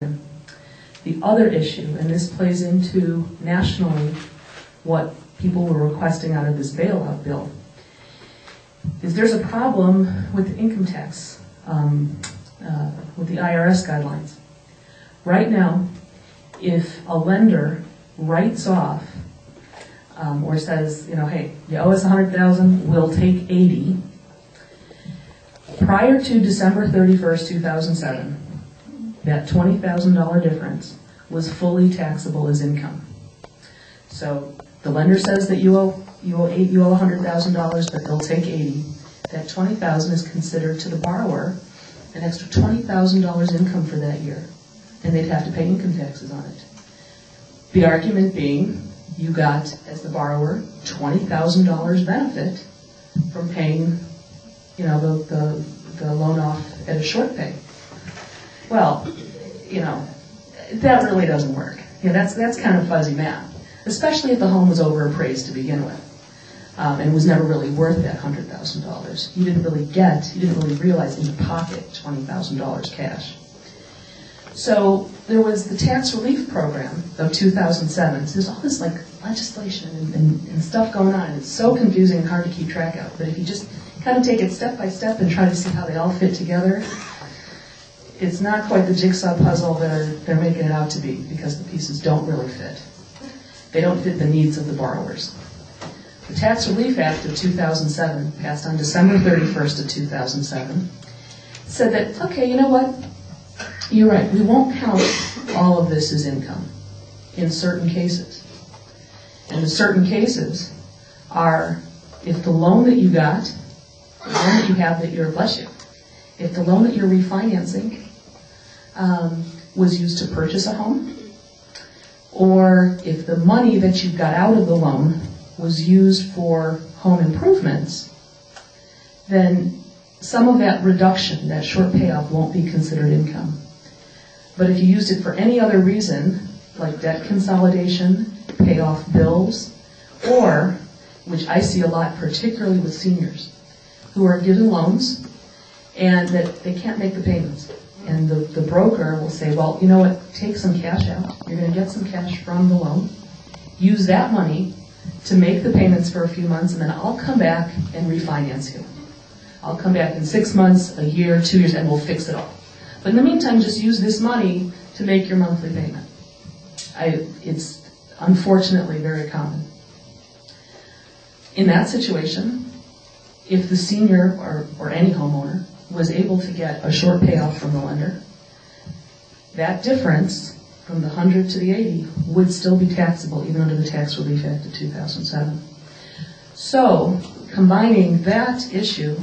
The other issue, and this plays into nationally what people were requesting out of this bailout bill, is there's a problem with the income tax, with the IRS guidelines. Right now, if a lender writes off or says, hey, you owe us $100,000, we'll take 80. Prior to December 31st, 2007, that $20,000 difference was fully taxable as income. So the lender says that you owe $100,000, but they'll take 80. That $20,000 is considered to the borrower an extra $20,000 income for that year, and they'd have to pay income taxes on it. The argument being, you got, as the borrower, $20,000 benefit from paying, the loan off at a short pay. Well, that really doesn't work. That's kind of fuzzy math, especially if the home was overappraised to begin with, and was never really worth that $100,000. You didn't really realize in your pocket $20,000 cash. So there was the tax relief program of 2007. So there's all this legislation and stuff going on. It's so confusing and hard to keep track of. But if you just kind of take it step by step and try to see how they all fit together, it's not quite the jigsaw puzzle that they're making it out to be, because the pieces don't really fit. They don't fit the needs of the borrowers. The Tax Relief Act of 2007, passed on December 31st of 2007, said that, okay, you know what? You're right, we won't count all of this as income in certain cases. And the certain cases are if the loan that you got, the loan that you have that you're, bless you, if the loan that you're refinancing was used to purchase a home, or if the money that you got out of the loan was used for home improvements, then some of that reduction, that short payoff, won't be considered income. But if you used it for any other reason, like debt consolidation, pay off bills, or, which I see a lot, particularly with seniors, who are given loans and that they can't make the payments. And the broker will say, well, you know what, take some cash out. You're going to get some cash from the loan. Use that money to make the payments for a few months, and then I'll come back and refinance you. I'll come back in 6 months, a year, 2 years, and we'll fix it all. But in the meantime, just use this money to make your monthly payment. It's unfortunately very common. In that situation, if the senior or any homeowner was able to get a short payoff from the lender, that difference from the 100 to the 80 would still be taxable even under the Tax Relief Act of 2007. So, combining that issue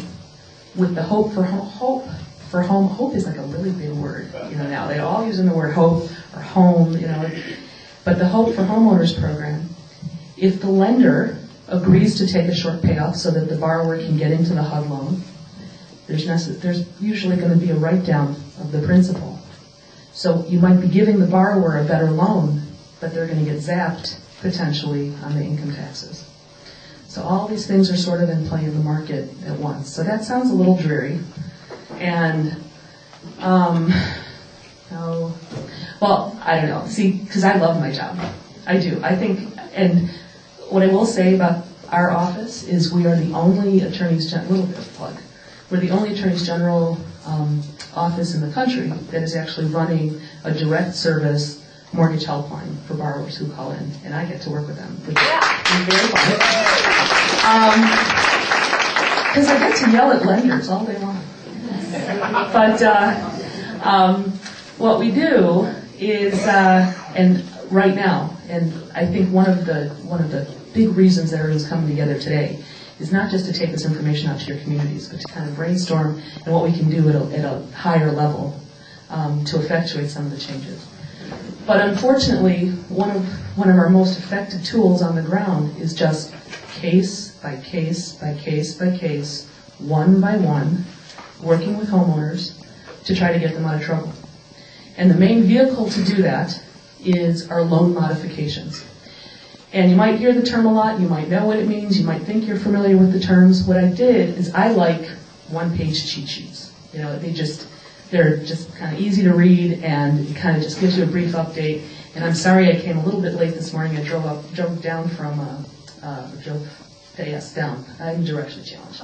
with the hope for home, hope is like a really big word, now. They're all using the word hope or home, but the Hope for Homeowners program, if the lender agrees to take a short payoff so that the borrower can get into the HUD loan, there's usually going to be a write-down of the principal. So you might be giving the borrower a better loan, but they're going to get zapped, potentially, on the income taxes. So all these things are sort of in play in the market at once. So that sounds a little dreary. And, well, I don't know. See, because I love my job. I do. I think, and what I will say about our office is we are the only attorneys, little bit of plug, we're the only attorneys general office in the country that is actually running a direct service mortgage helpline for borrowers who call in, and I get to work with them, which is very fun. Because I get to yell at lenders all day long. But what we do is, and right now, and I think one of the big reasons that everyone's coming together today is not just to take this information out to your communities, but to kind of brainstorm and what we can do at a higher level to effectuate some of the changes. But unfortunately, one of our most effective tools on the ground is just case by case by case by case, one by one, working with homeowners to try to get them out of trouble. And the main vehicle to do that is our loan modifications. And you might hear the term a lot, you might know what it means, you might think you're familiar with the terms. What I did is I like one-page cheat sheets. They're just kind of easy to read, and it kind of just gives you a brief update. And I'm sorry I came a little bit late this morning. I drove down from down. I'm direction challenged.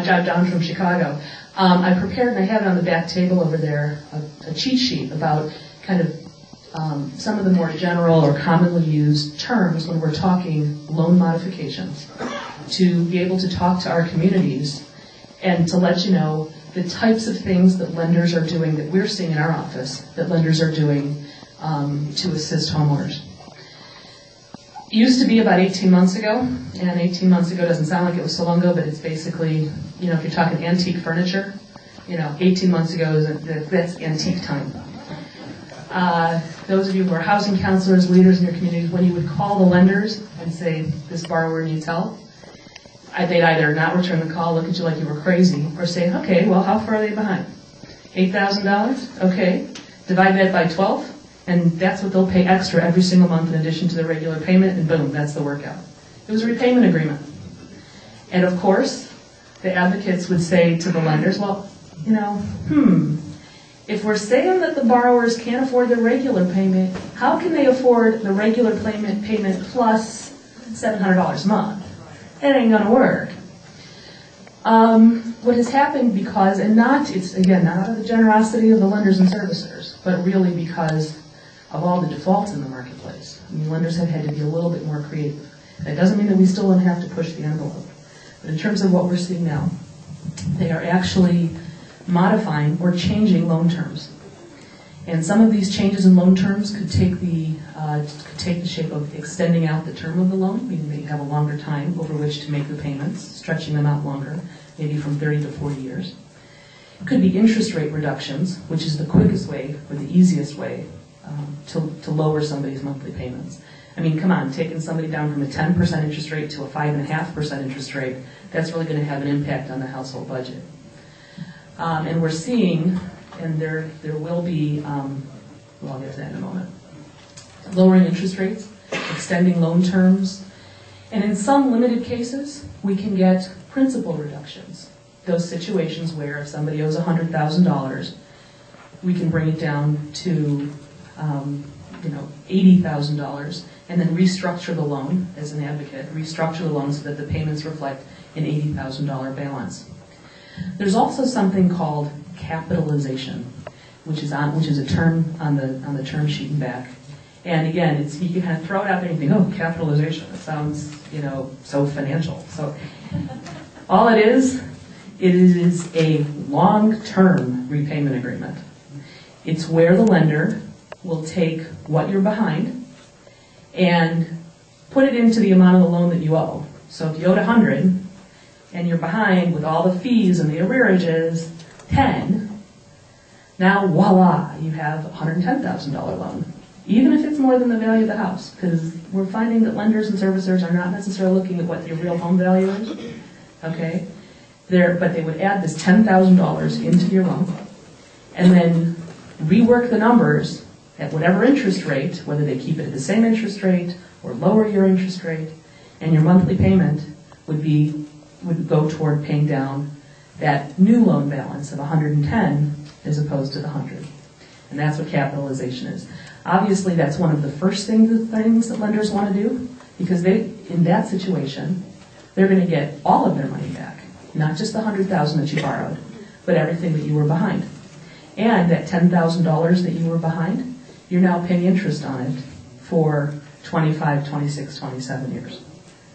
Drive down from Chicago. I prepared, and I have it on the back table over there, a cheat sheet about kind of some of the more general or commonly used terms when we're talking loan modifications, to be able to talk to our communities and to let you know the types of things that lenders are doing, that we're seeing in our office, that lenders are doing to assist homeowners. It used to be about 18 months ago, and 18 months ago doesn't sound like it was so long ago, but it's basically, if you're talking antique furniture, 18 months ago, that's antique time. Those of you who are housing counselors, leaders in your communities, when you would call the lenders and say, this borrower needs help, they'd either not return the call, look at you like you were crazy, or say, okay, well, how far are they behind? $8,000? Okay. Divide that by 12, and that's what they'll pay extra every single month in addition to their regular payment, and boom, that's the workout. It was a repayment agreement. And of course, the advocates would say to the lenders, well, if we're saying that the borrowers can't afford their regular payment, how can they afford the regular payment plus $700 a month? It ain't gonna work. What has happened because, and it's again, not out of the generosity of the lenders and servicers, but really because of all the defaults in the marketplace. Lenders have had to be a little bit more creative. That doesn't mean that we still don't have to push the envelope. But in terms of what we're seeing now, they are actually modifying or changing loan terms. And some of these changes in loan terms could take the shape of extending out the term of the loan, meaning that you have a longer time over which to make the payments, stretching them out longer, maybe from 30 to 40 years. It could be interest rate reductions, which is the quickest way or the easiest way to lower somebody's monthly payments. Come on, taking somebody down from a 10% interest rate to a 5.5% interest rate, that's really going to have an impact on the household budget. And we're seeing, and there will be, I'll get to that in a moment, lowering interest rates, extending loan terms, and in some limited cases, we can get principal reductions. Those situations where if somebody owes $100,000, we can bring it down to $80,000, and then restructure the loan as an advocate, restructure the loan so that the payments reflect an $80,000 balance. There's also something called capitalization, which is a term on the term sheet and back. And again, you can kind of throw it out there and think, oh, capitalization, it sounds, so financial. So all it is a long-term repayment agreement. It's where the lender will take what you're behind and put it into the amount of the loan that you owe. So if you owed 100 and you're behind with all the fees and the arrearages, 10, now voila, you have a $110,000 loan. Even if it's more than the value of the house, because we're finding that lenders and servicers are not necessarily looking at what your real home value is, okay? But they would add this $10,000 into your loan and then rework the numbers at whatever interest rate, whether they keep it at the same interest rate or lower your interest rate, and your monthly payment would go toward paying down that new loan balance of 110 as opposed to the 100. And that's what capitalization is. Obviously, that's one of the first things that lenders want to do, because in that situation, they're going to get all of their money back, not just the $100,000 that you borrowed, but everything that you were behind. And that $10,000 that you were behind, you're now paying interest on it for 25, 26, 27 years.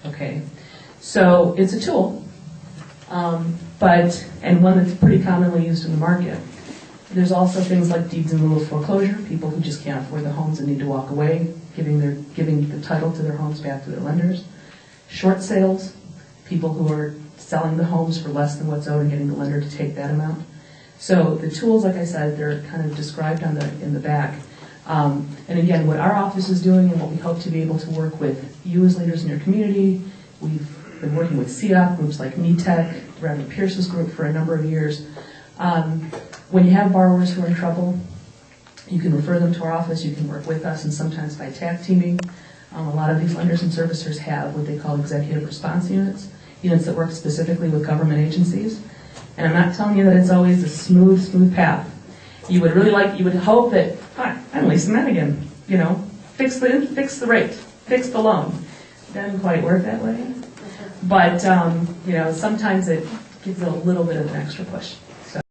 Okay? So it's a tool, and one that's pretty commonly used in the market. There's also things like deeds in lieu of foreclosure, people who just can't afford their homes and need to walk away, giving the title to their homes back to their lenders. Short sales, people who are selling the homes for less than what's owed and getting the lender to take that amount. So the tools, like I said, they're kind of described in the back. And again, what our office is doing and what we hope to be able to work with you as leaders in your community, we've been working with CEOP, groups like METEC, Reverend Pierce's group for a number of years. When you have borrowers who are in trouble, you can refer them to our office, you can work with us, and sometimes by tag teaming. A lot of these lenders and servicers have what they call executive response units that work specifically with government agencies. And I'm not telling you that it's always a smooth path. You would hope that, I'm leasing that again, fix the rate, fix the loan. It doesn't quite work that way. But, sometimes it gives a little bit of an extra push.